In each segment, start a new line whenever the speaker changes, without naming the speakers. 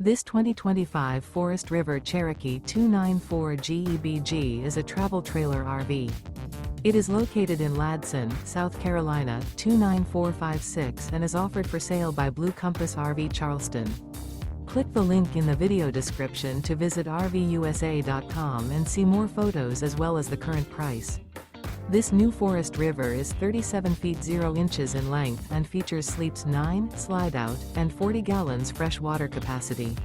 This 2025 Forest River Cherokee 294 GEBG is a travel trailer RV. It is located in Ladson, South Carolina 29456 and is offered for sale by Blue Compass RV Charleston. Click the link in the video description to visit RVUSA.com and see more photos as well as the current price. This new Forest River is 37 feet 0 inches in length and features sleeps 9, slide-out, and 40 gallons fresh water capacity.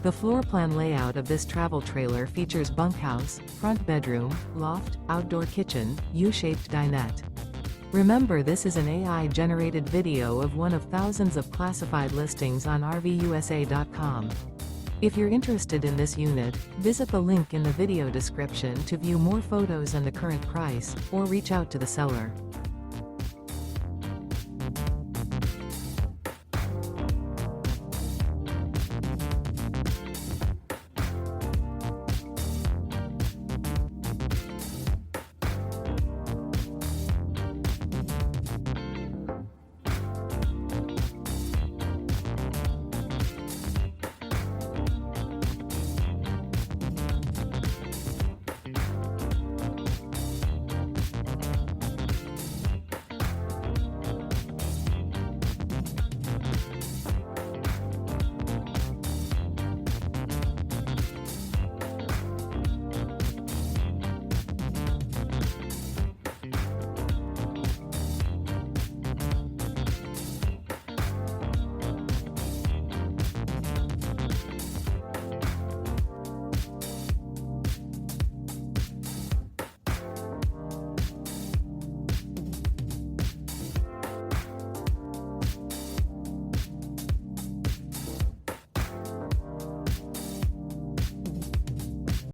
The floor plan layout of this travel trailer features bunkhouse, front bedroom, loft, outdoor kitchen, U-shaped dinette. Remember, this is an AI-generated video of one of thousands of classified listings on RVUSA.com. If you're interested in this unit, visit the link in the video description to view more photos and the current price, or reach out to the seller.